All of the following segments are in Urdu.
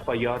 FIR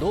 2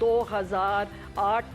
2008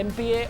MPA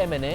MNA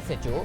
SHO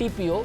TPO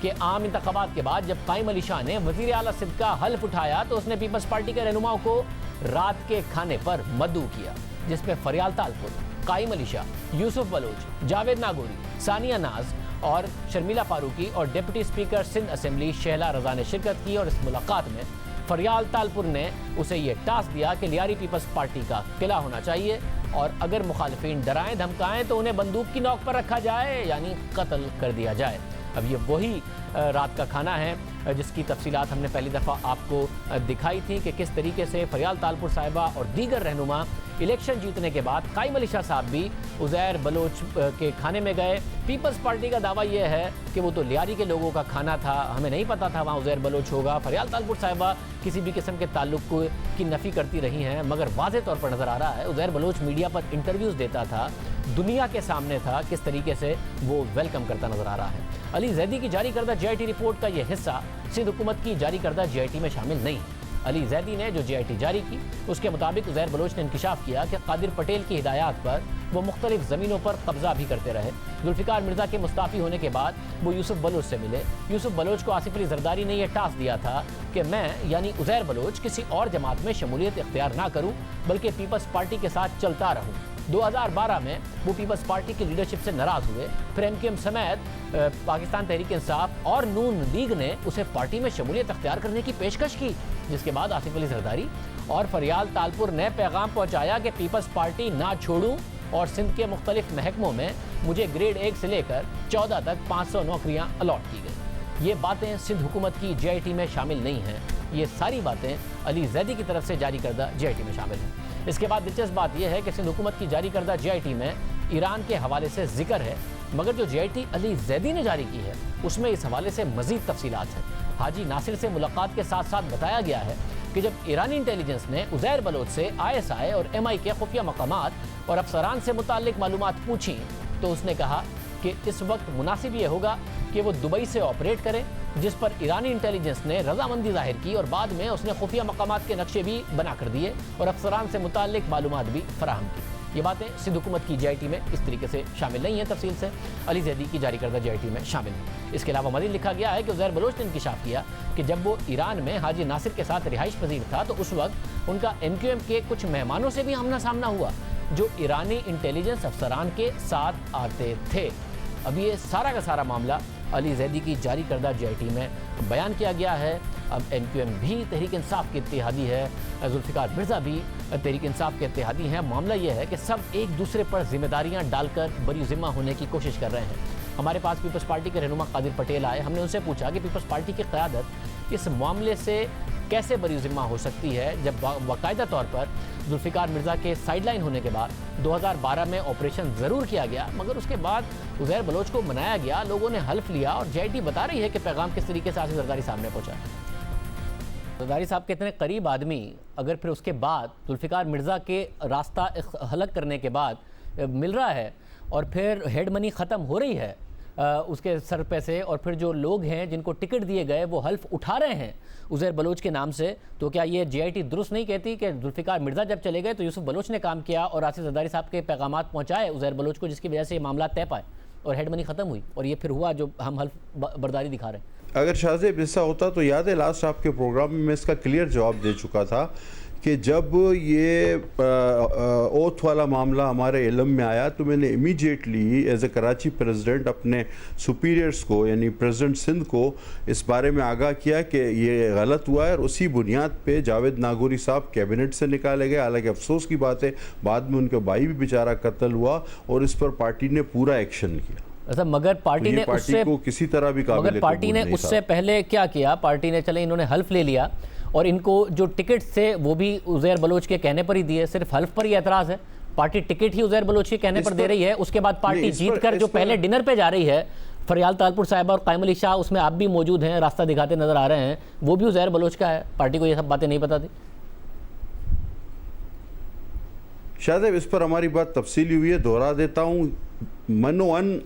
کہ عام انتخابات کے بعد جب قائم علی شاہ نے وزیر اعلیٰ سندھ کا حلف اٹھایا تو اس نے پیپلز پارٹی کے رہنماؤں کو رات کے کھانے پر مدعو کیا، جس میں فریال تالپور، قائم علی شاہ، یوسف بلوچ، جاوید ناگوری، ثانیہ ناز اور شرمیلا فاروقی اور deputy speaker Sindh assembly Shehla Raza نے شرکت کی۔ اور اس ملاقات میں فریال تالپور نے اسے یہ ٹاسک دیا کہ لیاری پیپلز پارٹی کا قلعہ ہونا چاہیے اور اگر مخالفین ڈرائیں دھمکائیں تو انہیں بندوق کی نوک پر رکھا جائے، یعنی قتل کر دیا جائے۔ اب یہ وہی رات کا کھانا ہے جس کی تفصیلات ہم نے پہلی دفعہ آپ کو دکھائی تھی کہ کس طریقے سے فریال تالپور صاحبہ اور دیگر رہنما الیکشن جیتنے کے بعد قائم علی شاہ صاحب بھی عزیر بلوچ کے کھانے میں گئے۔ پیپلز پارٹی کا دعویٰ یہ ہے کہ وہ تو لیاری کے لوگوں کا کھانا تھا، ہمیں نہیں پتا تھا وہاں عزیر بلوچ ہوگا۔ فریال تالپور صاحبہ کسی بھی قسم کے تعلق کی نفی کرتی رہی ہیں، مگر واضح طور پر نظر آ رہا ہے عزیر بلوچ میڈیا پر انٹرویوز دیتا تھا، دنیا کے سامنے تھا، کس طریقے سے وہ ویلکم کرتا نظر آ رہا ہے۔ علی زیدی کی جاری کردہ GIT رپورٹ کا یہ حصہ سندھ حکومت کی جاری کردہ GIT میں شامل نہیں ہے۔ علی زیدی نے جو GIT جاری کی اس کے مطابق عزیر بلوچ نے انکشاف کیا کہ قادر پٹیل کی ہدایات پر وہ مختلف زمینوں پر قبضہ بھی کرتے رہے۔ ذوالفقار مرزا کے مستعفی ہونے کے بعد وہ یوسف بلوچ سے ملے۔ یوسف بلوچ کو آصف علی زرداری نے یہ ٹاسک دیا تھا کہ میں یعنی عزیر بلوچ کسی اور جماعت میں شمولیت اختیار نہ کروں بلکہ پیپلز پارٹی کے ساتھ چلتا رہوں۔ 2012 میں وہ پیپلز پارٹی کی لیڈرشپ سے ناراض ہوئے، پھر MQM سمیت پاکستان تحریک انصاف اور نون لیگ نے اسے پارٹی میں شمولیت اختیار کرنے کی پیشکش کی، جس کے بعد آصف علی زرداری اور فریال تالپور نے پیغام پہنچایا کہ پیپلز پارٹی نہ چھوڑوں اور سندھ کے مختلف محکموں میں مجھے گریڈ 1 سے لے کر 14 تک 500 نوکریاں الاٹ کی گئی۔ یہ باتیں سندھ حکومت کی GIT میں شامل نہیں ہیں، یہ ساری باتیں علی زیدی کی طرف سے جاری کردہ GIT میں شامل ہیں۔ اس کے بعد دلچسپ بات یہ ہے کہ سندھ حکومت کی جاری کردہ GIT میں ایران کے حوالے سے ذکر ہے، مگر جو GIT علی زیدی نے جاری کی ہے اس میں اس حوالے سے مزید تفصیلات ہیں۔ حاجی ناصر سے ملاقات کے ساتھ ساتھ بتایا گیا ہے کہ جب ایرانی انٹیلیجنس نے عزیر بلوچ سے ISI اور MI کے خفیہ مقامات اور افسران سے متعلق معلومات پوچھیں تو اس نے کہا کہ اس وقت مناسب یہ ہوگا کہ وہ دبئی سے آپریٹ کرے، جس پر ایرانی انٹیلیجنس نے رضامندی ظاہر کی اور بعد میں اس نے خفیہ مقامات کے نقشے بھی بنا کر دیے اور افسران سے متعلق معلومات بھی فراہم کی۔ یہ باتیں سندھ حکومت کی GIT میں اس طریقے سے شامل نہیں ہیں، تفصیل سے علی زیدی کی جاری کردہ GIT میں شامل ہیں۔ اس کے علاوہ مزید لکھا گیا ہے کہ عزیر بلوچ نے انکشاف کیا کہ جب وہ ایران میں حاجی ناصر کے ساتھ رہائش پذیر تھا تو اس وقت ان کا MQM کے کچھ مہمانوں سے بھی آمنا سامنا ہوا جو ایرانی انٹیلیجنس افسران کے ساتھ آتے تھے۔ اب یہ سارا کا سارا معاملہ علی زیدی کی جاری کردہ GIT میں بیان کیا گیا ہے۔ اب MQM بھی تحریک انصاف کے اتحادی ہے، ذوالفقار مرزا بھی تحریک انصاف کے اتحادی ہیں۔ معاملہ یہ ہے کہ سب ایک دوسرے پر ذمہ داریاں ڈال کر بری ذمہ ہونے کی کوشش کر رہے ہیں۔ ہمارے پاس پیپلز پارٹی کے رہنما قادر پٹیل آئے، ہم نے ان سے پوچھا کہ پیپلز پارٹی کی قیادت اس معاملے سے کیسے بری ذمہ ہو سکتی ہے جب باقاعدہ طور پر ذوالفقار مرزا کے سائیڈ لائن ہونے کے بعد 2012 میں آپریشن ضرور کیا گیا مگر اس کے بعد عزیر بلوچ کو منایا گیا، لوگوں نے حلف لیا اور GIT بتا رہی ہے کہ پیغام کس طریقے سے آصف زرداری صاحب نے پہنچا ہے۔ زرداری صاحب کے اتنے قریب آدمی اگر پھر اس کے بعد ذوالفقار مرزا کے راستہ حلق کرنے کے بعد مل رہا ہے اور پھر ہیڈ منی ختم ہو رہی ہے اس کے سر پہ سے اور پھر جو لوگ ہیں جن کو ٹکٹ دیے گئے وہ حلف اٹھا رہے ہیں عزیر بلوچ کے نام سے، تو کیا یہ GIT درست نہیں کہتی کہ ذوالفقار مرزا جب چلے گئے تو یوسف بلوچ نے کام کیا اور آصف زرداری صاحب کے پیغامات پہنچائے عزیر بلوچ کو، جس کی وجہ سے یہ معاملات طے پائے اور ہیڈ منی ختم ہوئی اور یہ پھر ہوا جو ہم حلف برداری دکھا رہے ہیں؟ اگر شاہ زیب ایسا ہوتا تو یاد ہے لاسٹ آپ کے پروگرام میں اس کا کلیئر جواب دے چکا تھا کہ جب یہ اوتھ والا معاملہ ہمارے علم میں آیا تو میں نے immediately as a Karachi president اپنے سپیریئرز کو یعنی پریزیڈنٹ سندھ کو اس بارے میں آگاہ کیا کہ یہ غلط ہوا ہے اور اسی بنیاد پہ جاوید ناگوری صاحب کیبنٹ سے نکالے گئے۔ حالانکہ افسوس کی بات ہے بعد میں ان کا بھائی بھی بیچارہ قتل ہوا اور اس پر پارٹی نے پورا ایکشن کیا۔ مگر پارٹی نے کسی طرح بھی قابل پارٹی نے اس سے پہلے کیا کیا؟ پارٹی نے چلے انہوں نے حلف لے لیا اور ان کو جو ٹکٹ سے وہ بھی عزیر بلوچ کے کہنے پر ہی دیے، صرف حلف پر ہی اعتراض ہے، پارٹی ٹکٹ ہی عزیر بلوچ کے کہنے پر دے رہی ہے۔ اس کے بعد پارٹی جیت کر جو پہلے ڈنر پہ جا رہی ہے فریال تالپور صاحبہ اور قائم علی شاہ، اس میں آپ بھی موجود ہیں، راستہ دکھاتے نظر آ رہے ہیں، وہ بھی عزیر بلوچ کا ہے۔ پارٹی کو یہ سب باتیں نہیں پتا تھی؟ شاہ صاحب اس پر ہماری بات تفصیلی ہوئی ہے، دہرا دیتا ہوں۔ منو ان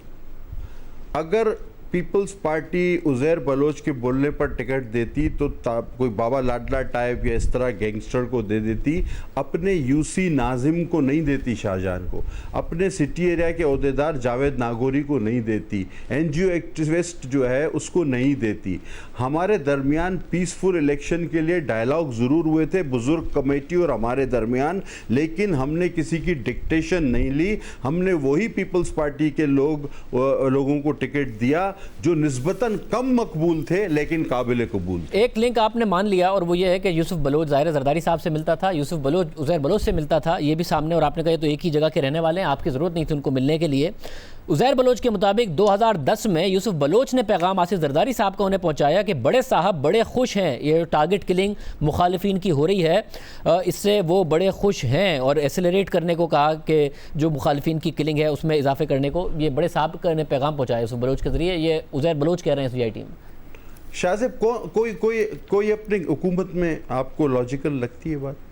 اگر پیپلز پارٹی عزیر بلوچ کے بولنے پر ٹکٹ دیتی تو کوئی بابا لاڈلا ٹائپ یا اس طرح گینگسٹر کو دے دیتی، اپنے یو سی ناظم کو نہیں دیتی، شاہجہان کو، اپنے سٹی ایریا کے عہدیدار جاوید ناگوری کو نہیں دیتی، این جی او ایکٹیوسٹ جو ہے اس کو نہیں دیتی۔ ہمارے درمیان پیسفل الیکشن کے لیے ڈائلاگ ضرور ہوئے تھے بزرگ کمیٹی اور ہمارے درمیان، لیکن ہم نے کسی کی ڈکٹیشن نہیں لی، ہم نے وہی پیپلز پارٹی کے لوگوں کو ٹکٹ دیا جو نسبتاً کم مقبول تھے لیکن قابل قبول تھے۔ ایک لنک آپ نے مان لیا اور وہ یہ ہے کہ یوسف بلوچ ظاہر زرداری صاحب سے ملتا تھا، یوسف بلوچ عزیر بلوچ سے ملتا تھا، یہ بھی سامنے، اور آپ نے کہا یہ تو ایک ہی جگہ کے رہنے والے ہیں، آپ کی ضرورت نہیں تھی ان کو ملنے کے لیے۔ عزیر بلوچ کے مطابق 2010 میں یوسف بلوچ نے پیغام آصف زرداری صاحب کو انہیں پہنچایا کہ بڑے صاحب بڑے خوش ہیں، یہ ٹارگٹ کلنگ مخالفین کی ہو رہی ہے، اس سے وہ بڑے خوش ہیں، اور ایسیلریٹ کرنے کو کہا کہ جو مخالفین کی کلنگ ہے اس میں اضافے کرنے کو، یہ بڑے صاحب نے پیغام پہنچایا یوسف بلوچ کے ذریعے۔ یہ عزیر بلوچ کہہ رہے ہیں سی آئی ٹی میں۔ شاہ صاحب کوئی اپنی حکومت میں آپ کو لاجیکل لگتی ہے بات؟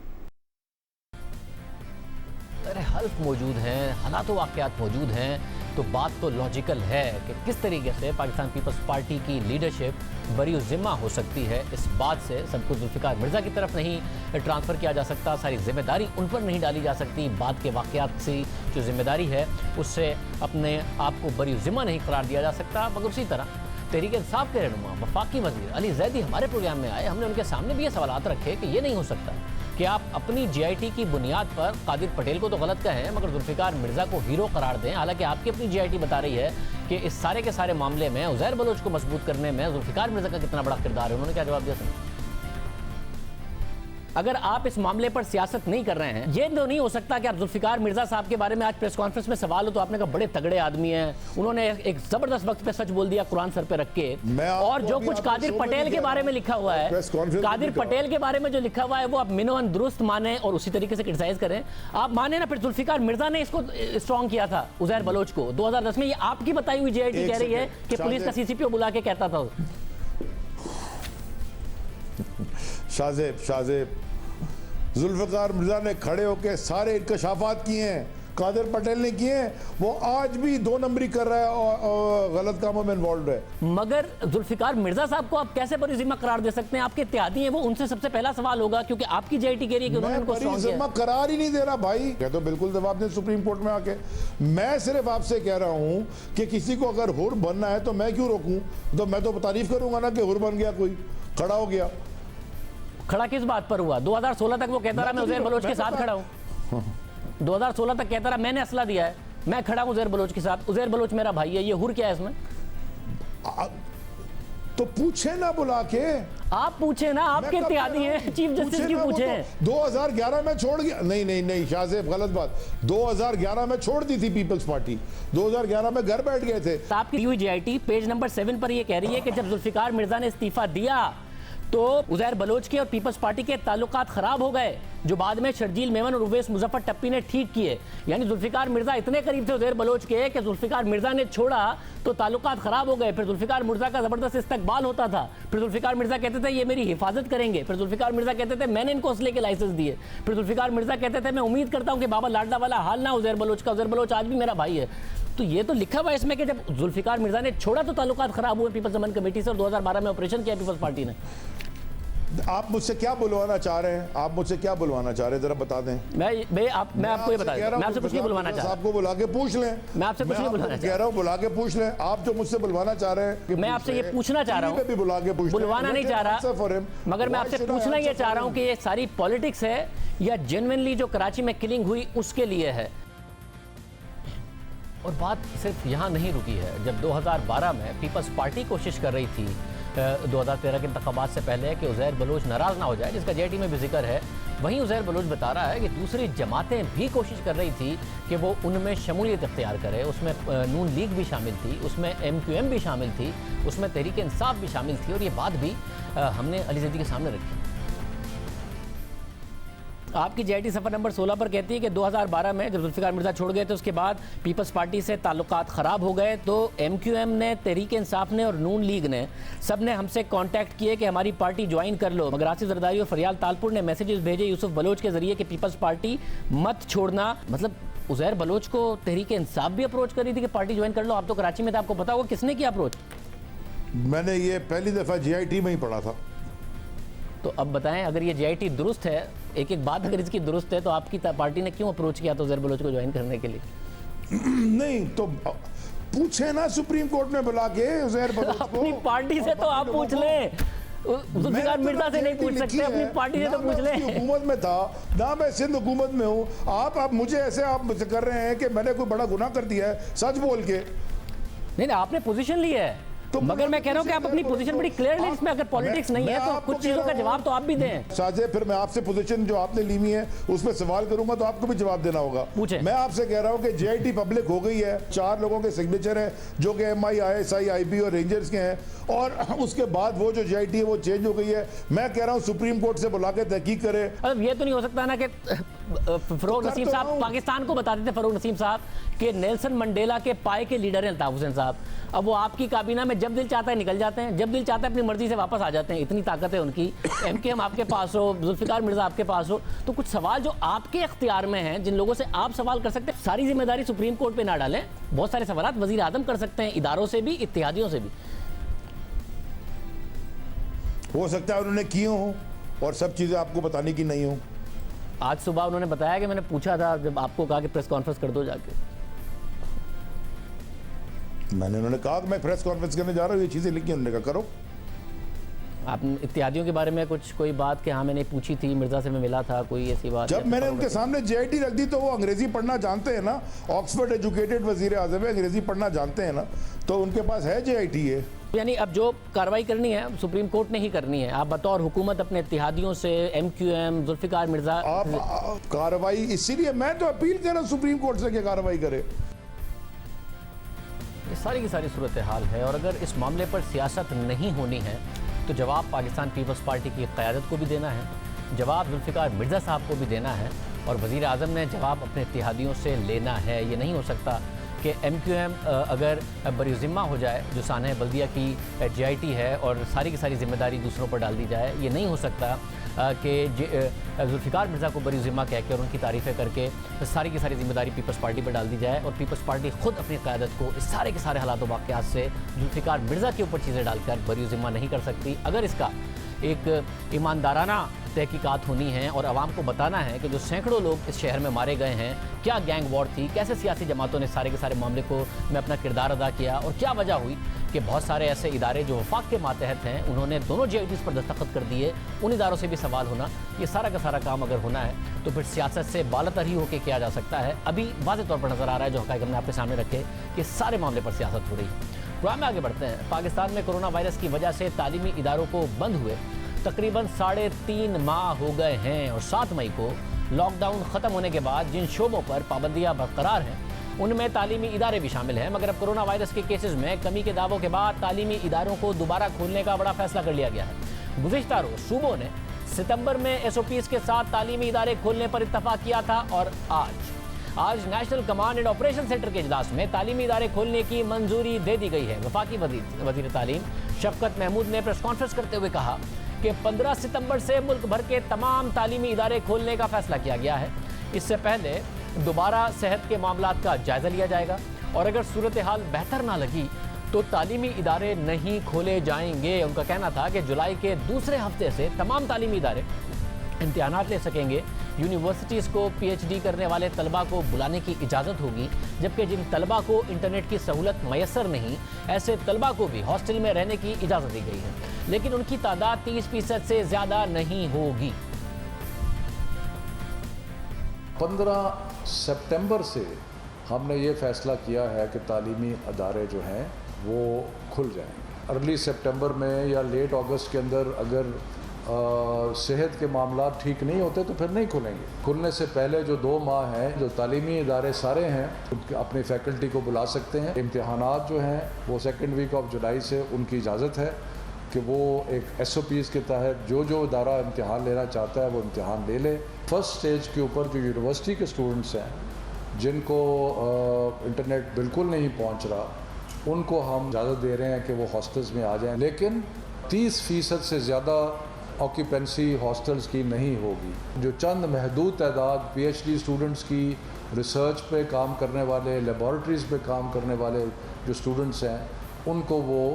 حلف موجود ہیں، حالات و واقعات موجود ہیں، تو بات تو لاجیکل ہے کہ کس طریقے سے پاکستان پیپلز پارٹی کی لیڈرشپ بری ذمہ ہو سکتی ہے۔ اس بات سے سب کو ذوالفقار مرزا کی طرف نہیں ٹرانسفر کیا جا سکتا، ساری ذمہ داری ان پر نہیں ڈالی جا سکتی، بعد کے واقعات سے جو ذمہ داری ہے اس سے اپنے آپ کو بری ذمہ نہیں قرار دیا جا سکتا۔ مگر اسی طرح تحریک انصاف کے رہنما وفاقی وزیر علی زیدی ہمارے پروگرام میں آئے، ہم نے ان کے سامنے بھی یہ سوالات رکھے کہ یہ نہیں ہو سکتا کہ آپ اپنی جی آئی ٹی کی بنیاد پر قادر پٹیل کو تو غلط کہیں مگر ذوالفقار مرزا کو ہیرو قرار دیں، حالانکہ آپ کی اپنی جی آئی ٹی بتا رہی ہے کہ اس سارے کے سارے معاملے میں عزیر بلوچ کو مضبوط کرنے میں ذوالفقار مرزا کا کتنا بڑا کردار ہے۔ انہوں نے کیا جواب دیا سر؟ اگر آپ اس معاملے پر سیاست نہیں کر رہے ہیں، یہ تو نہیں ہو سکتا کہ آپ ذوالفقار مرزا صاحب کے بارے میں آج پریس کانفرنس میں سوال ہو تو آپ نے کہا بڑے تگڑے آدمی ہیں، انہوں نے ایک زبردست وقت پہ سچ بول دیا قرآن سر پہ رکھ کے، اور جو کچھ قادر پٹیل کے بارے میں لکھا ہوا ہے، قادر پٹیل کے بارے میں جو لکھا ہوا ہے وہ آپ منوان درست مانیں اور اسی طریقے سے کرٹیسائز کریں۔ آپ مانیں نا، پھر ذوالفقار مرزا نے اس کو اسٹرانگ کیا تھا عزیر بلوچ کو 2010 میں، یہ آپ کی بتائی ہوئی جی آئی ٹی کہہ رہی ہے کہ پولیس کا سی سی پی او بلا کے کہتا تھا۔ شاہ زیب ذوالفقار مرزا نے کھڑے ہو کے سارے انکشافات کیے ہیں، قادر پٹیل نے کیے ہیں، وہ آج بھی 2 نمبری کر رہا ہے اور غلط کاموں میں انوالوڈ ہے۔ مگر ذوالفقار مرزا صاحب کو آپ کیسے بری ذمہ قرار دے سکتے ہیں؟ آپ کے اتحادی ہیں، وہ ان سے سب سے پہلا سوال ہوگا کیونکہ آپ کی جی آئی ٹی کہہ رہی ہے کہ انہوں نے ان کو بری ذمہ قرار ہی نہیں دے رہا بھائی، کہ تو بالکل جواب دیں سپریم کورٹ میں آ کے۔ میں صرف آپ سے کہہ رہا ہوں کہ کسی کو اگر حر بننا ہے تو میں کیوں روکوں؟ تو میں تو تعریف کروں گا نا کہ حر بن گیا، کوئی کھڑا ہو گیا۔ کھڑا کس بات پر ہوا؟ 2016 تک وہ کہتا رہا میں عزیر بلوچ کے ساتھ کھڑا ہوں، 2016 تک کہتا رہا میں نے اسلحہ دیا ہے، میں کھڑا ہوں عزیر بلوچ کے ساتھ، عزیر بلوچ میرا بھائی ہے، یہ حر کیا ہے اس میں؟ تو پوچھیں نا بلا کے، آپ پوچھیں نا، آپ کے اتحادی ہیں، چیف جسٹس کی پوچھیں۔ 2011 میں چھوڑ گیا، نہیں شاہ صاحب غلط بات، 2011 میں چھوڑ دی تھی پیپلز پارٹی، 2011 میں گھر بیٹھ گئے تھے۔ آپ کی جی آئی ٹی پیج نمبر 7 پر یہ کہہ رہی ہے کہ جب ذوالفقار مرزا نے استعفیٰ دیا تو عزیر بلوچ کے اور پیپلز پارٹی کے تعلقات خراب ہو گئے، جو بعد میں شرجیل میمن اور اویس مظفر ٹپی نے ٹھیک کیے۔ یعنی ذوالفقار مرزا اتنے قریب تھے عزیر بلوچ کے کہ ذوالفقار مرزا نے چھوڑا تو تعلقات خراب ہو گئے، پھر ذوالفقار مرزا کا زبردست استقبال ہوتا تھا، پھر ذوالفقار مرزا کہتے تھے یہ میری حفاظت کریں گے، پھر ذوالفقار مرزا کہتے تھے میں نے ان کو اسلحے کے لائسنس دیے، پھر ذوالفقار مرزا کہتے تھے میں امید کرتا ہوں کہ بابا لاڈلا والا حال نہ عزیر بلوچ کا، عزیر بلوچ آج بھی میرا بھائی ہے۔ تو یہ تو لکھا ہوا ہے اس میں کہ جب ذوالفقار مرزا نے چھوڑا تو تعلقات خراب ہوئے پیپلز امن کمیٹی سے، اور 2012 میں آپریشن کیا پیپلز پارٹی نے۔ آپ مجھ سے کیا بلوانا چاہ رہے ہیں؟ آپ مجھ سے کیا بلوانا چاہ رہے ہیں ذرا بتا دیں۔ میں آپ کو یہ بتا دوں، میں آپ سے کچھ نہیں بلوانا چاہ رہا، آپ کو بلا کے پوچھ لیں، میں آپ سے کچھ نہیں بلوانا کہہ رہا ہوں، بلا کے پوچھ لیں، آپ جو مجھ سے بلوانا چاہ رہے ہیں، میں آپ سے یہ پوچھنا چاہ رہا ہوں، بلا کے پوچھ لیں، بلوانا نہیں چاہ رہا، مگر میں آپ سے پوچھنا یہ چاہ رہا ہوں کہ یہ ساری پولیٹکس ہے یا جنوینلی جو کراچی میں کلنگ ہوئی اس کے لیے ہے؟ اور بات صرف یہاں نہیں رکی ہے، جب 2012 میں پیپلز پارٹی کوشش کر رہی تھی 2013 کے انتخابات سے پہلے کہ عزیر بلوچ ناراض نہ ہو جائے، جس کا جی آئی ٹی میں بھی ذکر ہے، وہیں عزیر بلوچ بتا رہا ہے کہ دوسری جماعتیں بھی کوشش کر رہی تھی کہ وہ ان میں شمولیت اختیار کرے، اس میں نون لیگ بھی شامل تھی، اس میں ایم کیو ایم بھی شامل تھی، اس میں تحریک انصاف بھی شامل تھی، اور یہ بات بھی ہم نے علی زیدی کے سامنے رکھی۔ آپ کی جی آئی ٹی صفحہ نمبر 16 پر کہتی ہے کہ 2012 میں جب ذوالفقار مرزا چھوڑ گئے تو اس کے بعد پیپلز پارٹی سے تعلقات خراب ہو گئے، تو ایم کیو ایم نے، تحریک انصاف نے اور نون لیگ نے سب نے ہم سے کانٹیکٹ کیے کہ ہماری پارٹی جوائن کر لو، مگر آصف زرداری اور فریال تالپور نے میسیجز بھیجے یوسف بلوچ کے ذریعے کہ پیپلز پارٹی مت چھوڑنا۔ مطلب عزیر بلوچ کو تحریک انصاف بھی اپروچ کر رہی تھی کہ پارٹی جوائن کر لو، آپ تو کراچی میں تھا، آپ کو پتا ہوگا کس نے کیا اپروچ؟ میں نے یہ پہلی دفعہ GIT میں ہی پڑھا تھا. تو اب بتائیں اگر یہ GIT درست ہے, ایک بات اگر اس کی درست ہے, تو آپ کی پارٹی نے کیوں اپروچ کیا تو عزیر بلوچ کو جوائن کرنے کے لیے؟ نہیں تو پوچھیں نا سپریم کورٹ میں بلا کے عزیر بلوچ کو. اپنی پارٹی سے تو آپ پوچھ لیں, ذوالفقار مرزا سے نہیں پوچھ سکتے, اپنی پارٹی سے تو پوچھ لیں. حکومت میں تھا نہ, میں سندھ حکومت میں ہوں. آپ مجھے ایسے آپ مجھ سے کر رہے ہیں کہ میں نے کوئی بڑا گناہ کر دیا ہے سچ بول کے. نہیں آپ نے پوزیشن لی ہے, مگر میں کہہ رہا ہوں کہ آپ اپنی پوزیشن بڑی کلیئر لیں, اس میں اگر پولیٹکس نہیں ہے تو کچھ چیزوں کا جواب تو آپ بھی دیں. شاہجہ پھر میں آپ سے پوزیشن جو آپ نے لی ہوئی ہے اس پہ سوال کروں گا تو آپ کو بھی جواب دینا ہوگا. میں آپ سے کہہ رہا ہوں کہ GIT پبلک ہو گئی ہے, 4 لوگوں کے سگنیچر ہیں جو کہ MI, ISI, IB اور رینجرز کے ہیں, اور اس کے بعد وہ جو GIT ہے وہ چینج ہو گئی ہے. میں کہہ رہا ہوں سپریم کورٹ سے بلا کے تحقیق کرے. اب یہ تو نہیں ہو سکتا نا کہ فروغ نسیم صاحب پاکستان کو بتاتے تھے, فروغ نسیم صاحب کہ نیلسن منڈیلا کے پائے کے لیڈر ہیں الطاف حسین صاحب, اب وہ آپ کی کابینہ میں جب دل چاہتا ہے نکل جاتے ہیں, جب دل چاہتا ہے اپنی مرضی سے واپس آ جاتے ہیں. اتنی طاقت ہے ان کی. MKM آپ کے پاس ہو, ذوالفقار مرزا آپ کے پاس ہو, تو کچھ سوال جو آپ کے اختیار میں ہیں, جن لوگوں سے آپ سوال کر سکتے ہیں, ساری ذمہ داری سپریم کورٹ پہ نہ ڈالیں. بہت سارے سوالات وزیر اعظم کر سکتے ہیں, اداروں سے بھی, اتحادیوں سے بھی. ہو سکتا ہے انہوں نے کیے ہوں اور سب چیزیں آپ کو بتانے کی نہیں ہوں. آج صبح انہوں نے بتایا کہ میں نے پوچھا تھا جب آپ کو کہا کہ پریس کانفرنس کر دو جا کے. انہوں نے کہا کہ میں پریس کانفرنس کرنے جا رہا ہوں, یہ چیزیں لکھی, انہوں نے کہا کرو. آپ اتحادیوں کے بارے میں کچھ کوئی بات کہ ہاں میں نے پوچھی تھی, مرزا سے میں ملا تھا, کوئی ایسی بات؟ جب میں نے ان کے سامنے GIT رکھ دی تو وہ انگریزی پڑھنا جانتے ہیں نا, آکسفورڈ ایجوکیٹڈ وزیر اعظم ہے, انگریزی پڑھنا جانتے ہیں نا, تو ان کے پاس ہے GIT ہے. یعنی اب جو کارروائی کرنی ہے سپریم کورٹ نے ہی کرنی ہے. آپ بطور حکومت اپنے اتحادیوں سے, MQM, ذوالفقار مرزا, آپ کارروائی, اسی لیے میں تو اپیل کر رہا ہوں سپریم کورٹ سے کہ کارروائی کرے. یہ ساری کی ساری صورتحال ہے, اور اگر اس معاملے پر سیاست نہیں ہونی ہے تو جواب پاکستان پیپلز پارٹی کی قیادت کو بھی دینا ہے, جواب ذوالفقار مرزا صاحب کو بھی دینا ہے, اور وزیر اعظم نے جواب اپنے اتحادیوں سے لینا ہے. یہ نہیں ہو سکتا کہ MQM اگر بری ذمہ ہو جائے, جو سانحہ بلدیہ کی GIT ہے, اور ساری کی ساری ذمہ داری دوسروں پر ڈال دی جائے. یہ نہیں ہو سکتا کہ ذوالفقار مرزا کو بری ذمہ کہہ کے اور ان کی تعریفیں کر کے ساری کی ساری ذمہ داری پیپلز پارٹی پر ڈال دی جائے, اور پیپلز پارٹی خود اپنی قیادت کو اس سارے کے سارے حالات و واقعات سے ذوالفقار مرزا کے اوپر چیزیں ڈال کر بری ذمہ نہیں کر سکتی. اگر اس کا ایک ایماندارانہ تحقیقات ہونی ہیں اور عوام کو بتانا ہے کہ جو سینکڑوں لوگ اس شہر میں مارے گئے ہیں, کیا گینگ وار تھی, کیسے سیاسی جماعتوں نے سارے کے سارے معاملے کو میں اپنا کردار ادا کیا, اور کیا وجہ ہوئی کہ بہت سارے ایسے ادارے جو وفاق کے ماتحت ہیں انہوں نے دونوں GITs پر دستخط کر دیے, ان اداروں سے بھی سوال ہونا. یہ سارا کا سارا کام اگر ہونا ہے تو پھر سیاست سے بالاتر ہی ہو کے کیا جا سکتا ہے. ابھی واضح طور پر نظر آ رہا ہے جو حقائق ہم نے آپ کے سامنے رکھے کہ سارے معاملے پر سیاست ہو رہی ہے. پروگرام میں آگے بڑھتے ہیں. پاکستان میں کورونا وائرس کی وجہ سے تعلیمی اداروں کو بند ہوئے تقریباً 3.5 ماہ ہو گئے ہیں, اور 7 مئی کو لاک ڈاؤن ختم ہونے کے بعد جن شعبوں پر پابندیاں برقرار ہیں ان میں تعلیمی ادارے بھی شامل ہیں. مگر اب کورونا وائرس کے کیسز میں کمی کے دعووں کے بعد تعلیمی اداروں کو دوبارہ کھولنے کا بڑا فیصلہ کر لیا گیا ہے. گزشتہ روز صوبوں نے ستمبر میں SOPs کے ساتھ تعلیمی ادارے کھولنے پر اتفاق کیا تھا, اور آج national command and operation centre کے اجلاس میں تعلیمی ادارے کھولنے کی منظوری دے دی گئی ہے. وفاقی وزیر تعلیم شفقت محمود نے پریس کانفرنس کرتے ہوئے کہا کہ 15 ستمبر سے ملک بھر کے تمام تعلیمی ادارے کھولنے کا فیصلہ کیا گیا ہے. اس سے پہلے دوبارہ صحت کے معاملات کا جائزہ لیا جائے گا, اور اگر صورتحال بہتر نہ لگی تو تعلیمی ادارے نہیں کھولے جائیں گے. ان کا کہنا تھا کہ جولائی کے دوسرے ہفتے سے تمام تعلیمی ادارے امتحانات لے سکیں گے. یونیورسٹیز کو PhD کرنے والے طلباء کو بلانے کی اجازت ہوگی, جبکہ جن طلباء کو انٹرنیٹ کی سہولت میسر نہیں, ایسے طلباء کو بھی ہاسٹل میں رہنے کی اجازت دی گئی ہے, لیکن ان کی تعداد 30% سے زیادہ نہیں ہوگی. 15 سپٹمبر سے ہم نے یہ فیصلہ کیا ہے کہ تعلیمی ادارے جو ہیں وہ کھل جائیں گے. ارلی سپٹمبر میں یا لیٹ اگست کے اندر اگر صحت کے معاملات ٹھیک نہیں ہوتے تو پھر نہیں کھلیں گے. کھلنے سے پہلے جو 2 ماہ ہیں جو تعلیمی ادارے سارے ہیں اپنی فیکلٹی کو بلا سکتے ہیں. امتحانات جو ہیں وہ 2 ویک آف جولائی سے ان کی اجازت ہے کہ وہ ایک SOPs کے تحت جو ادارہ امتحان لینا چاہتا ہے وہ امتحان لے لے. فرسٹ سٹیج کے اوپر جو یونیورسٹی کے اسٹوڈنٹس ہیں جن کو انٹرنیٹ بالکل نہیں پہنچ رہا ان کو ہم اجازت دے رہے ہیں کہ وہ ہاسٹلز میں آ جائیں, لیکن 30% سے زیادہ آکیوپینسی ہاسٹلز کی نہیں ہوگی. جو چند محدود تعداد PhD اسٹوڈنٹس کی, ریسرچ پہ کام کرنے والے, لیبارٹریز پہ کام کرنے والے جو اسٹوڈنٹس ہیں ان کو وہ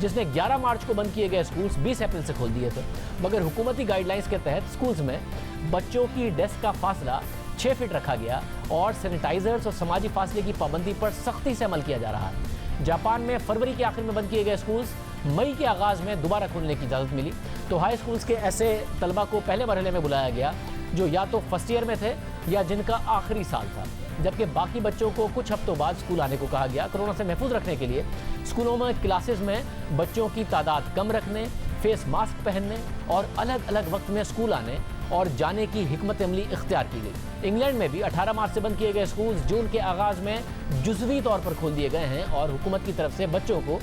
جس نے 11 مارچ کو بند کیے گئے اسکولز 20 اپریل سے کھول دیے تھے، مگر حکومتی گائیڈ لائنز کے تحت اسکولز میں بچوں کی ڈیسک کا فاصلہ 6 فٹ رکھا گیا اور سینیٹائزرز اور سماجی فاصلے کی پابندی پر سختی سے عمل کیا جا رہا ہے۔ جاپان میں فروری کے آخر میں بند کیے گئے اسکولز مئی کے آغاز میں دوبارہ کھولنے کی اجازت ملی، تو ہائی اسکولز کے ایسے طلبہ کو پہلے مرحلے میں بلایا گیا جو یا تو فرسٹ ایئر میں تھے یا جن کا آخری سال تھا، جبکہ باقی بچوں کو کچھ ہفتوں بعد اسکول آنے کو کہا گیا۔ کورونا سے محفوظ رکھنے کے لیے اسکولوں میں کلاسز میں بچوں کی تعداد کم رکھنے، فیس ماسک پہننے اور الگ الگ وقت میں اسکول آنے اور جانے کی حکمت عملی اختیار کی گئی۔ انگلینڈ میں بھی 18 مارچ سے بند کیے گئے اسکولز جون کے آغاز میں جزوی طور پر کھول دیے گئے ہیں اور حکومت کی طرف سے بچوں کو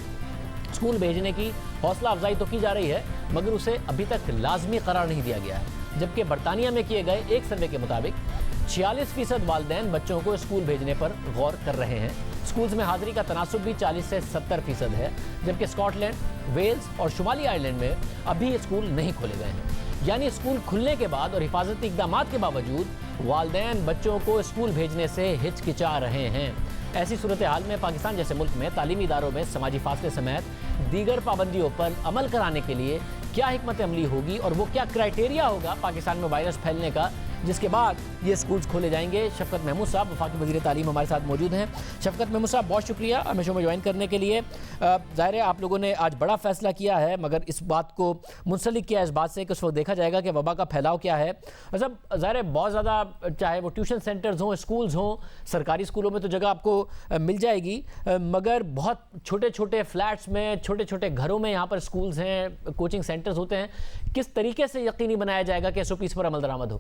اسکول بھیجنے کی حوصلہ افزائی تو کی جا رہی ہے، مگر اسے ابھی تک لازمی قرار نہیں دیا گیا ہے۔ جبکہ برطانیہ میں کیے گئے ایک سروے کے مطابق 46% والدین بچوں کو اسکول بھیجنے پر غور کر رہے ہیں۔ اسکولز میں حاضری کا تناسب بھی 40 سے 70% ہے، جبکہ اسکاٹ لینڈ، ویلز اور شمالی آئرلینڈ میں ابھی اسکول نہیں کھولے گئے ہیں۔ یعنی اسکول کھلنے کے بعد اور حفاظتی اقدامات کے باوجود والدین بچوں کو اسکول بھیجنے سے ہچکچا رہے ہیں۔ ایسی صورتحال میں پاکستان جیسے ملک میں تعلیمی اداروں میں سماجی فاصلے سمیت دیگر پابندیوں پر عمل کرانے کے لیے کیا حکمت عملی ہوگی اور وہ کیا کرائٹیریا ہوگا پاکستان میں وائرس پھیلنے کا، جس کے بعد یہ اسکولز کھولے جائیں گے؟ شفقت محمود صاحب وفاقی وزیر تعلیم ہمارے ساتھ موجود ہیں۔ شفقت محمود صاحب بہت شکریہ ہمیں شو میں جوائن کرنے کے لیے۔ ظاہر ہے آپ لوگوں نے آج بڑا فیصلہ کیا ہے، مگر اس بات کو منسلک کیا اس بات سے کہ اس وقت دیکھا جائے گا کہ وبا کا پھیلاؤ کیا ہے۔ مطلب ظاہر ہے بہت زیادہ، چاہے وہ ٹیوشن سینٹرز ہوں، اسکولز ہوں، سرکاری اسکولوں میں تو جگہ آپ کو مل جائے گی، مگر بہت چھوٹے چھوٹے فلیٹس میں، چھوٹے چھوٹے گھروں میں یہاں پر اسکولز ہیں، کوچنگ سینٹرز ہوتے ہیں۔ کس طریقے سے یقینی بنایا جائے گا کہ ایس او پیز پر عمل درآمد ہو؟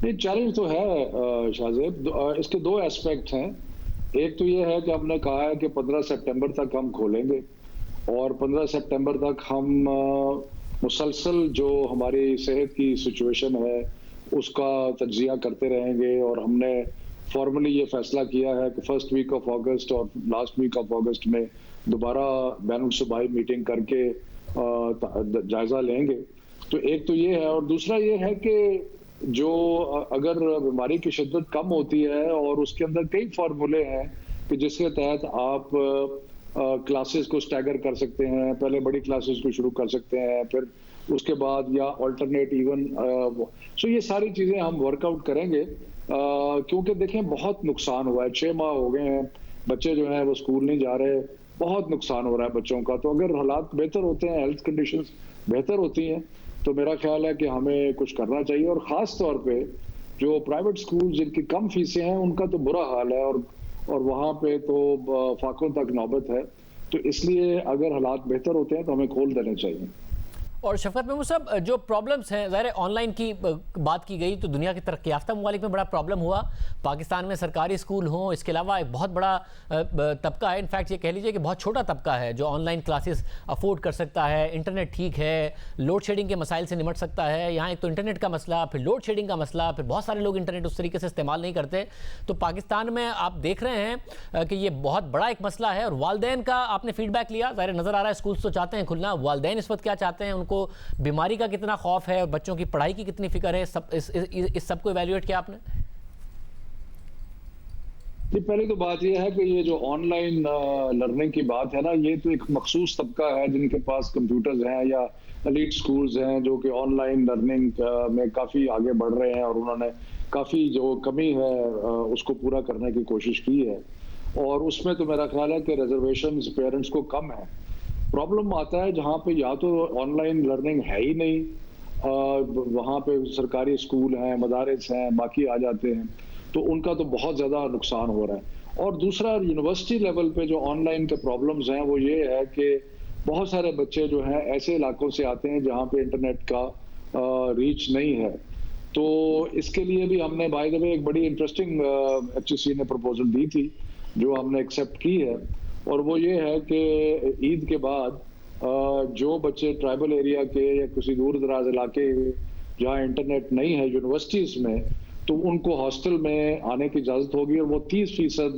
یہ چیلنج تو ہے شاہزیب، اس کے دو ایسپیکٹ ہیں۔ ایک تو یہ ہے کہ ہم نے کہا ہے کہ 15 سپٹمبر تک ہم کھولیں گے اور 15 سپٹمبر تک ہم مسلسل جو ہماری صحت کی سچویشن ہے اس کا تجزیہ کرتے رہیں گے، اور ہم نے فارملی یہ فیصلہ کیا ہے کہ فرسٹ ویک آف اگست اور لاسٹ ویک آف اگست میں دوبارہ بین الصوبائی میٹنگ کر کے جائزہ لیں گے۔ تو ایک تو یہ ہے، اور دوسرا یہ ہے کہ جو اگر بیماری کی شدت کم ہوتی ہے اور اس کے اندر کئی فارمولے ہیں کہ جس کے تحت آپ کلاسز کو سٹیگر کر سکتے ہیں، پہلے بڑی کلاسز کو شروع کر سکتے ہیں، پھر اس کے بعد یا آلٹرنیٹ ایون، سو یہ ساری چیزیں ہم ورک آؤٹ کریں گے، کیونکہ دیکھیں بہت نقصان ہوا ہے، 6 ماہ ہو گئے ہیں، بچے جو ہیں وہ اسکول نہیں جا رہے، بہت نقصان ہو رہا ہے بچوں کا۔ تو اگر حالات بہتر ہوتے ہیں، ہیلتھ کنڈیشنز بہتر ہوتی ہیں، تو میرا خیال ہے کہ ہمیں کچھ کرنا چاہیے، اور خاص طور پہ جو پرائیویٹ سکول جن کی کم فیسیں ہیں ان کا تو برا حال ہے، اور وہاں پہ تو فاقوں تک نوبت ہے۔ تو اس لیے اگر حالات بہتر ہوتے ہیں تو ہمیں کھول دینے چاہیے۔ اور شفقت محمود صاحب، جو پرابلمز ہیں، ظاہر ہے آن لائن کی بات کی گئی تو دنیا کے ترقی یافتہ ممالک میں بڑا پرابلم ہوا، پاکستان میں سرکاری اسکول ہوں، اس کے علاوہ ایک بہت بڑا طبقہ ہے، انفیکٹ یہ کہہ لیجئے کہ بہت چھوٹا طبقہ ہے جو آن لائن کلاسز افورڈ کر سکتا ہے، انٹرنیٹ ٹھیک ہے، لوڈ شیڈنگ کے مسائل سے نمٹ سکتا ہے۔ یہاں ایک تو انٹرنیٹ کا مسئلہ، پھر لوڈ شیڈنگ کا مسئلہ، پھر بہت سارے لوگ انٹرنیٹ اس طریقے سے استعمال نہیں کرتے۔ تو پاکستان میں آپ دیکھ رہے ہیں کہ یہ بہت بڑا ایک مسئلہ ہے، اور والدین کا آپ نے فیڈ بیک لیا، ظاہر نظر آ رہا ہے اسکولز تو چاہتے ہیں کھلنا، والدین اس وقت کیا چاہتے ہیں، ان کو بیماری کا کتنا خوف ہے اور بچوں کی پڑھائی کی کتنی فکر ہے، اس سب کو ایویلیویٹ کیا آپ نے؟ پہلی تو بات یہ ہے کہ یہ جو آن لائن لرننگ کی بات ہے نا، یہ تو ایک مخصوص طبقہ ہے جن کے پاس کمپیوٹرز ہیں یا ایلیٹ سکولز ہیں جو کہ آن لائن لرننگ میں کافی آگے بڑھ رہے ہیں، اور انہوں نے کافی جو کمی ہے اس کو پورا کرنے کی کوشش کی ہے، اور اس میں تو میرا خیال ہے کہ ریزرویشنز پیرنٹس کو کم ہے۔ پرابلم آتا ہے جہاں پہ یا تو آن لائن لرننگ ہے ہی نہیں، وہاں پہ سرکاری اسکول ہیں، مدارس ہیں، باقی آ جاتے ہیں، تو ان کا تو بہت زیادہ نقصان ہو رہا ہے۔ اور دوسرا یونیورسٹی لیول پہ جو آن لائن کے پرابلمز ہیں وہ یہ ہے کہ بہت سارے بچے جو ہیں ایسے علاقوں سے آتے ہیں جہاں پہ انٹرنیٹ کا ریچ نہیں ہے۔ تو اس کے لیے بھی ہم نے بائی دا وے ایک بڑی انٹرسٹنگ HEC نے پروپوزل دی تھی جو ہم نے ایکسیپٹ کی ہے، اور وہ یہ ہے کہ عید کے بعد جو بچے ٹرائبل ایریا کے یا کسی دور دراز علاقے جہاں انٹرنیٹ نہیں ہے یونیورسٹیز میں، تو ان کو ہاسٹل میں آنے کی اجازت ہوگی، اور وہ 30%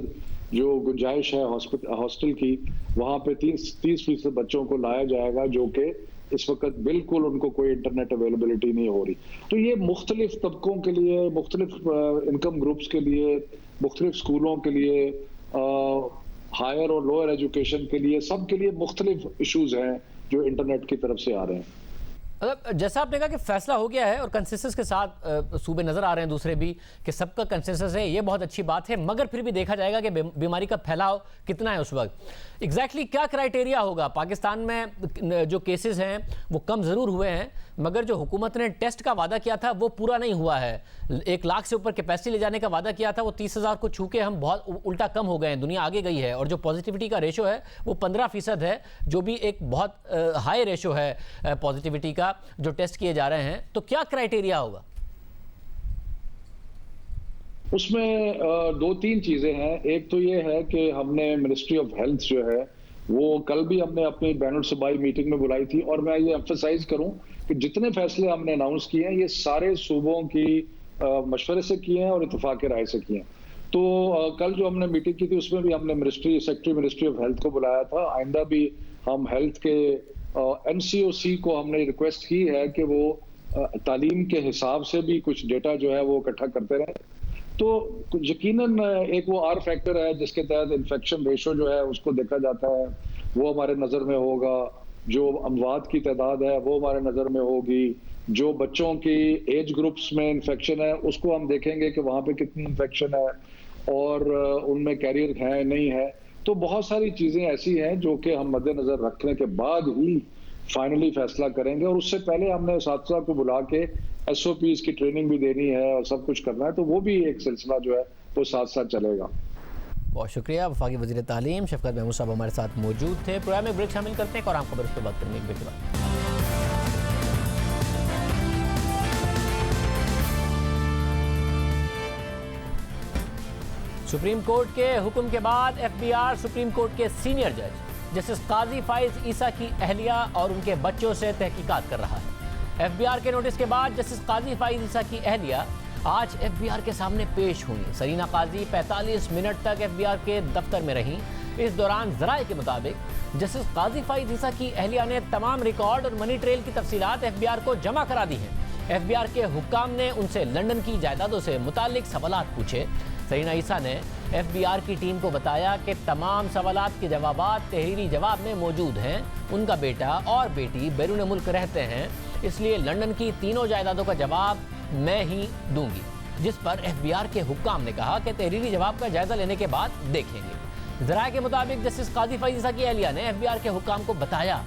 جو گنجائش ہے ہاسٹل کی، وہاں پہ 30% بچوں کو لایا جائے گا جو کہ اس وقت بالکل ان کو کوئی انٹرنیٹ اویلیبلٹی نہیں ہو رہی۔ تو یہ مختلف طبقوں کے لیے، مختلف انکم گروپس کے لیے، مختلف اسکولوں کے لیے ہائر اور لوئر ایجوکیشن کے لیے، سب کے لیے مختلف ایشوز ہیں جو انٹرنیٹ کی طرف سے آ رہے ہیں۔ جیسا آپ نے کہا کہ فیصلہ ہو گیا ہے اور کنسنسس کے ساتھ صوبے نظر آ رہے ہیں دوسرے بھی کہ سب کا کنسنسس ہے، یہ بہت اچھی بات ہے، مگر پھر بھی دیکھا جائے گا کہ بیماری کا پھیلاؤ کتنا ہے اس وقت۔ ایگزیکٹلی کیا کرائیٹیریا ہوگا؟ پاکستان میں جو کیسز ہیں وہ کم ضرور ہوئے ہیں، مگر جو حکومت نے ٹیسٹ کا وعدہ کیا تھا وہ پورا نہیں ہوا ہے۔ 1 لاکھ سے اوپر کیپیسٹی لے جانے کا وعدہ کیا تھا، وہ 30,000 کو چھو کے ہم بہت الٹا کم ہو گئے ہیں، دنیا آگے گئی ہے، اور جو پازیٹیوٹی کا ریشو ہے وہ 15% ہے، جو بھی ایک بہت ہائی ریشو ہے پازیٹیوٹی کا جو ٹیسٹ کیے جا رہے ہیں۔ تو کیا کرائیٹیریا ہوگا؟ اس میں 2-3 چیزیں ہیں۔ ایک تو یہ ہے کہ ہم نے منسٹری آف ہیلتھ جو ہے وہ کل بھی ہم نے اپنی بین الصوبائی میٹنگ میں بلائی تھی، اور میں یہ ایمفسائز کروں کہ جتنے فیصلے ہم نے اناؤنس کیے ہیں یہ سارے صوبوں کی مشورے سے کیے ہیں اور اتفاق رائے سے کیے ہیں۔ تو کل جو ہم نے میٹنگ کی تھی اس میں بھی ہم نے سیکرٹری منسٹری آف ہیلتھ کو بلایا تھا۔ آئندہ بھی ہم ہیلتھ کے NCOC کو ہم نے ریکویسٹ کی ہے کہ وہ تعلیم کے حساب سے بھی کچھ ڈیٹا جو ہے وہ اکٹھا کرتے رہیں۔ تو یقیناً ایک وہ آر فیکٹر ہے جس کے تحت انفیکشن ریشو جو ہے اس کو دیکھا جاتا ہے، وہ ہمارے نظر میں ہوگا۔ جو اموات کی تعداد ہے وہ ہمارے نظر میں ہوگی۔ جو بچوں کی ایج گروپس میں انفیکشن ہے اس کو ہم دیکھیں گے کہ وہاں پہ کتنی انفیکشن ہے اور ان میں کیریئر ہے نہیں ہے۔ تو بہت ساری چیزیں ایسی ہیں جو کہ ہم مد نظر رکھنے کے بعد ہی فائنلی فیصلہ کریں گے، اور اس سے پہلے ہم نے اساتذہ کو بلا کے SOPs کی ٹریننگ بھی دینی ہے اور سب کچھ کرنا ہے، تو وہ بھی ایک سلسلہ جو ہے وہ ساتھ ساتھ چلے گا۔ بہت شکریہ۔ وفاقی وزیر تعلیم شفقت محمود صاحب ہمارے ساتھ موجود تھے۔ پروگرام میں بریک شامل کرتے ہیں اور عام خبر اس پہ بات کرنے کے بعد سپریم کورٹ کے حکم کے بعد FBI سپریم کورٹ کے سینئر جج جسٹس قاضی فائز عیسیٰ کی اہلیہ اور ان کے بچوں سے تحقیقات کر رہا ہے۔ FBI کے نوٹس کے بعد جسٹس قاضی فائز عیسیٰ کی اہلیہ آج FBI کے سامنے پیش ہوئی۔ سرینا قاضی 45 منٹ تک FBI کے دفتر میں رہیں۔ اس دوران ذرائع کے مطابق جسٹس قاضی فائز عیسیٰ کی اہلیہ نے تمام ریکارڈ اور منی ٹریل کی تفصیلات FBI کو جمع کرا دی ہیں۔ FBI کے حکام نے ان سے لندن کی جائیدادوں سے متعلق سوالات پوچھے۔ سرینا عیسیٰ نے FBI کی ٹیم کو بتایا کہ تمام سوالات کے جوابات تحریری جواب میں موجود ہیں۔ ان کا بیٹا اور بیٹی بیرون ملک رہتے ہیں، اس لیے لندن کی تینوں جائیدادوں کا جواب میں ہی دوں گی، جس پر FBI کے حکام نے کہا کہ تحریری جواب کا جائزہ لینے کے بعد دیکھیں گے۔ ذرائع کے مطابق جسٹس قاضی فائز عیسیٰ کی اہلیہ نے FBI کے حکام کو بتایا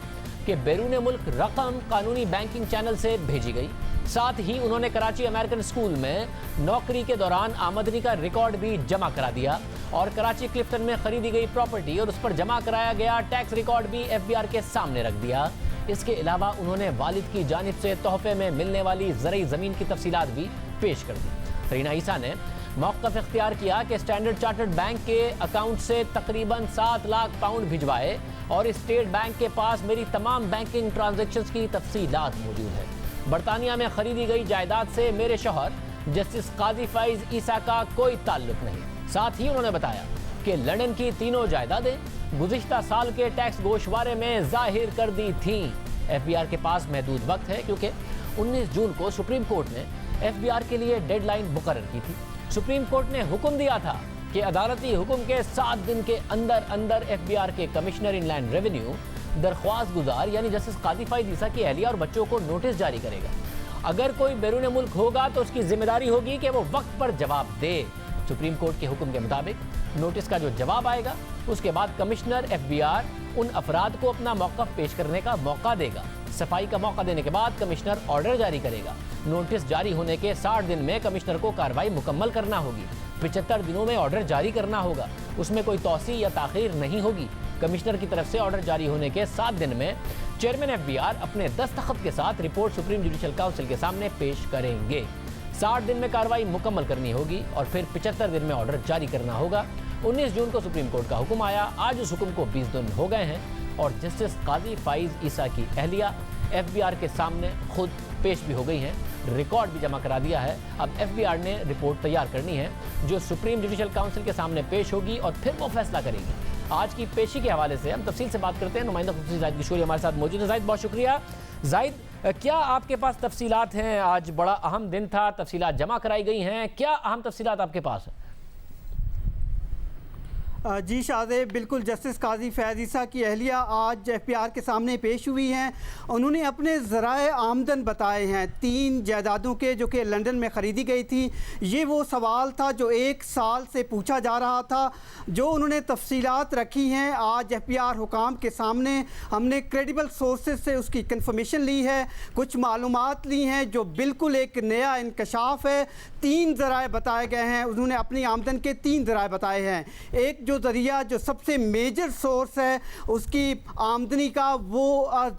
کہ بیرون ملک رقم قانونی بینکنگ چینل سے بھیجی گئی۔ ساتھ ہی انہوں نے کراچی امریکن اسکول میں نوکری کے دوران آمدنی کا ریکارڈ بھی جمع کرا دیا، اور کراچی کلفٹن میں خریدی گئی پراپرٹی اور اس پر جمع کرایا گیا ٹیکس ریکارڈ بھی FBI کے سامنے رکھ دیا۔ اس کے علاوہ انہوں نے والد کی جانب سے تحفے میں ملنے والی زرعی زمین کی تفصیلات بھی پیش کر دی۔ سرینا عیسیٰ نے موقف اختیار کیا کہ اسٹینڈرڈ چارٹرڈ بینک کے اکاؤنٹ سے تقریباً 7 لاکھ پاؤنڈ بھجوائے، اور اسٹیٹ بینک کے پاس میری تمام بینکنگ ٹرانزیکشنز کی تفصیلات موجود ہے۔ برطانیہ میں خریدی گئی جائیداد سے میرے شوہر جسٹس قاضی فائز عیسیٰ کا کوئی تعلق نہیں۔ ساتھ ہی انہوں نے بتایا کہ لندن کی تینوں جائیدادیں گزشتہ سال کے ٹیکس گوشوارے میں ظاہر کر دی تھیں۔ FBI کے پاس محدود وقت ہے کیونکہ 19 جون کو سپریم کورٹ نے FBI کے لیے ڈیڈ لائن مقرر کی تھی۔ سپریم کورٹ نے حکم دیا تھا کہ عدالتی حکم کے 7 دن کے اندر FBI کے کمشنر ان لینڈ ریونیو درخواست گزار یعنی جسٹس قاضی فائز عیسیٰ کی اہلیہ اور بچوں کو نوٹس جاری کرے گا۔ اگر کوئی بیرون ملک ہوگا تو اس کی ذمہ داری ہوگی کہ وہ وقت پر جواب دے۔ سپریم کورٹ کے حکم کے مطابق نوٹس کا جو جواب آئے گا اس کے بعد کمشنر FBI ان افراد کو اپنا موقف پیش کرنے کا موقع دے گا۔ صفائی کا موقع دینے کے بعد کمشنر آرڈر جاری کرے گا۔ نوٹس جاری ہونے کے 60 دن میں کمشنر کو کارروائی مکمل کرنا ہوگی۔ 75 دنوں میں آرڈر جاری کرنا ہوگا، اس میں کوئی توسیع یا تاخیر نہیں ہوگی۔ کمشنر کی طرف سے آرڈر جاری ہونے کے 7 دن میں چیئرمین FBI اپنے دستخط کے ساتھ رپورٹ سپریم جوڈیشل کونسل کے سامنے پیش کریں گے۔ 60 دن میں کارروائی مکمل کرنی ہوگی اور پھر 75 دن میں آرڈر جاری کرنا ہوگا۔ 19 جون کو سپریم کورٹ کا حکم آیا، آج اس حکم کو 20 دن ہو گئے ہیں، اور جسٹس قاضی فائز عیسیٰ کی اہلیہ FBI کے سامنے خود پیش بھی ہو گئی ہیں، ریکارڈ بھی جمع کرا دیا ہے۔ اب FBI نے رپورٹ تیار کرنی ہے جو سپریم جوڈیشل کونسل کے سامنے پیش ہوگی اور پھر وہ فیصلہ کرے گی۔ آج کی پیشی کے حوالے سے ہم تفصیل سے بات کرتے ہیں۔ نمائندہ خصوصی زاہد کشوری ہمارے ساتھ موجود ہے۔ زاہد بہت شکریہ۔ زاہد، کیا آپ کے پاس تفصیلات ہیں؟ آج بڑا اہم دن تھا، تفصیلات جمع کرائی گئی ہیں، کیا اہم تفصیلات آپ کے پاس ہیں؟ جی شاہزیب، بالکل جسٹس قاضی فیض عیسیٰ کی اہلیہ آج ایف پی آر کے سامنے پیش ہوئی ہیں. انہوں نے اپنے ذرائع آمدن بتائے ہیں 3 جائیدادوں کے جو کہ لنڈن میں خریدی گئی تھی. یہ وہ سوال تھا جو 1 سال سے پوچھا جا رہا تھا. جو انہوں نے تفصیلات رکھی ہیں آج ایف پی آر حکام کے سامنے، ہم نے کریڈیبل سورسز سے اس کی کنفرمیشن لی ہے، کچھ معلومات لی ہیں جو بالکل ایک نیا انکشاف ہے. 3 ذرائع بتائے گئے ہیں. انہوں نے اپنی آمدن کے 3 ذرائع بتائے ہیں. ایک جو ذریعہ جو سب سے میجر سورس ہے اس کی آمدنی کا، وہ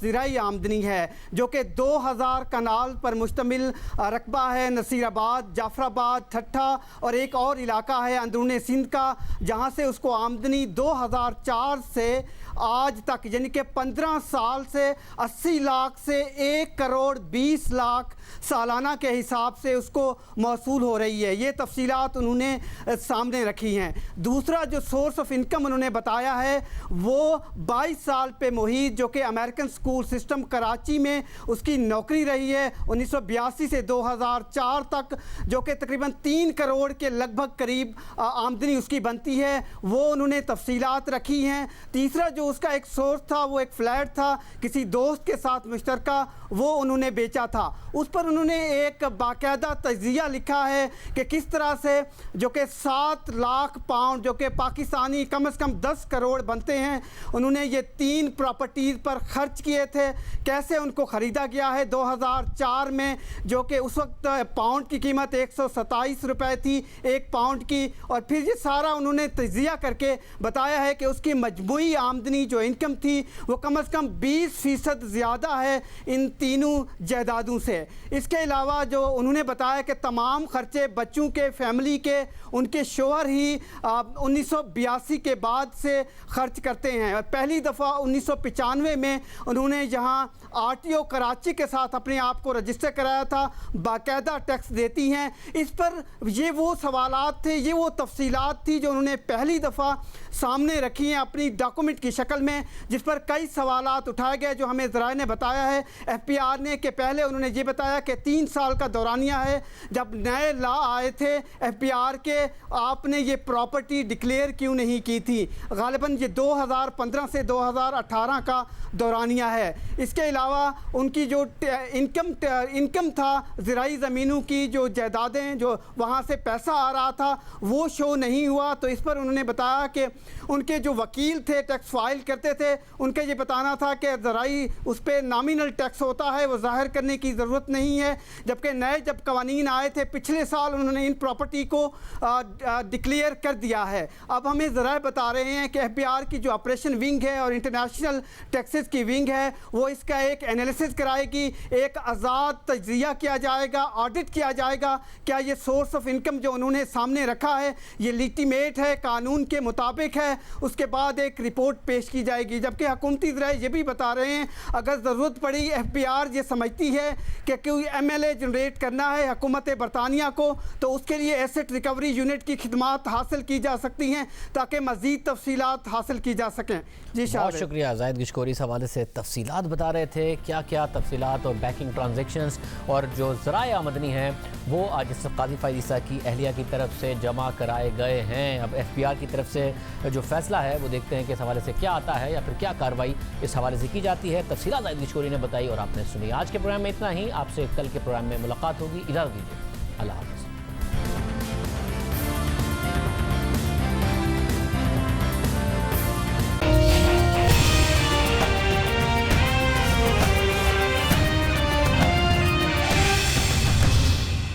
زرعی آمدنی ہے جو کہ 2000 کنال پر مشتمل رقبہ ہے. نصیر آباد، جعفر آباد، ٹھٹھا اور ایک اور علاقہ ہے اندرون سندھ کا، جہاں سے اس کو آمدنی 2004 سے آج تک یعنی کہ 15 سال سے 80 لاکھ سے 1 کروڑ 20 لاکھ سالانہ کے حساب سے اس کو موصول ہو رہی ہے. یہ تفصیلات انہوں نے سامنے رکھی ہیں. دوسرا جو سورس آف انکم انہوں نے بتایا ہے وہ 22 سال پہ محیط جو کہ امریکن سکول سسٹم کراچی میں اس کی نوکری رہی ہے 1982 سے 2004 تک، جو کہ تقریباً 3 کروڑ کے لگ بھگ قریب آمدنی اس کی بنتی ہے. وہ انہوں نے تفصیلات رکھی ہیں. تیسرا جو اس کا ایک سورس تھا وہ ایک فلیٹ تھا کسی دوست کے ساتھ مشترکہ، وہ انہوں نے بیچا تھا. اس پر انہوں نے ایک باقاعدہ تجزیہ لکھا ہے کہ کس طرح سے جو کہ 7 لاکھ پاؤنڈ جو کہ پاکستانی کم از کم 10 کروڑ بنتے ہیں، انہوں نے یہ 3 پراپرٹیز پر خرچ کیے تھے. کیسے ان کو خریدا گیا ہے 2004 میں، جو کہ اس وقت پاؤنڈ کی قیمت 127 روپے تھی 1 پاؤنڈ کی. اور پھر یہ سارا انہوں نے تجزیہ کر کے بتایا ہے کہ اس کی مجموعی آمدنی جو انکم تھی وہ کم از کم 20% زیادہ ہے ان تینوں جائیدادوں سے. اس کے علاوہ جو انہوں نے بتایا کہ تمام خرچے بچوں کے، فیملی کے، ان کے شوہر ہی 1982 کے بعد سے خرچ کرتے ہیں. اور پہلی دفعہ 1995 میں انہوں نے یہاں RTO کراچی کے ساتھ اپنے آپ کو رجسٹر کرایا تھا، باقاعدہ ٹیکس دیتی ہیں. اس پر یہ وہ سوالات تھے، یہ وہ تفصیلات تھی جو انہوں نے پہلی دفعہ سامنے رکھی ہیں اپنی ڈاکومنٹ کی شکل میں، جس پر کئی سوالات اٹھائے گئے جو ہمیں ذرائع نے بتایا ہے ایف پی آر نے. کہ پہلے انہوں نے یہ بتایا کہ 3 سال کا دورانیہ ہے. جب نئے لا آئے تھے ایف پی آر کے، آپ نے یہ پراپرٹی ڈکلیئر کیوں نہیں کی تھی؟ غالباً یہ 2015 سے 2018 کا دورانیہ ہے. اس کے علاوہ ان کی جو انکم تھا زرعی زمینوں کی، جو جائیدادیں جو وہاں سے پیسہ آ رہا تھا وہ شو نہیں ہوا. تو اس پر انہوں نے بتایا کہ ان کے جو وکیل تھے ٹیکس فائل کرتے تھے، ان کا یہ بتانا تھا کہ زرعی اس پہ نامینل ٹیکس ہوتا ہے، وہ ظاہر کرنے کی ضرورت نہیں ہے. جبکہ نئے جب قوانین آئے تھے پچھلے سال انہوں نے ان پراپرٹی کو ڈکلیئر کر دیا ہے. اب ہمیں ذرائع بتا رہے ہیں کہ ایف پی آر کی جو آپریشن ونگ ہے اور انٹرنیشنل ٹیکسز کی ونگ ہے وہ اس کا ایک انالیسس کرائے گی، ایک آزاد تجزیہ کیا جائے گا، آڈٹ کیا جائے گا کیا یہ سورس آف انکم جو انہوں نے سامنے رکھا ہے یہ لیجیٹیمیٹ ہے، قانون کے مطابق ہے. اس کے بعد ایک رپورٹ پیش کی جائے گی. جبکہ حکومتی ذرائع یہ بھی بتا رہے ہیں اگر ضرورت پڑی ایف پی آر یہ سمجھتی ہے کہ کوئی MLA جنریٹ کرنا ہے حکومت برطانیہ کو تو اس کے لیے ایسٹ ریکوری یونٹ کی خدمات حاصل کی جا سکتی ہیں تاکہ مزید تفصیلات حاصل کی جا سکیں. جی بہت شکریہ زاہد گشکوری. اس حوالے سے تفصیلات بتا رہے تھے کیا کیا تفصیلات اور بیکنگ ٹرانزیکشنز اور جو ذرائع آمدنی ہیں وہ آج قاضی فیض عیسیٰ کی اہلیہ کی طرف سے جمع کرائے گئے ہیں. اب ایف پی آر کی طرف سے جو فیصلہ ہے وہ دیکھتے ہیں کہ اس حوالے سے کیا آتا ہے یا پھر کیا کارروائی اس حوالے سے کی جاتی ہے. تفصیلات زاہد گشکوری نے بتائی اور آپ نے سنی. آج کے پروگرام میں اتنا ہی. آپ سے کل کے پروگرام میں ملاقات ہوگی. اجازت دیجیے. اللہ حافظ.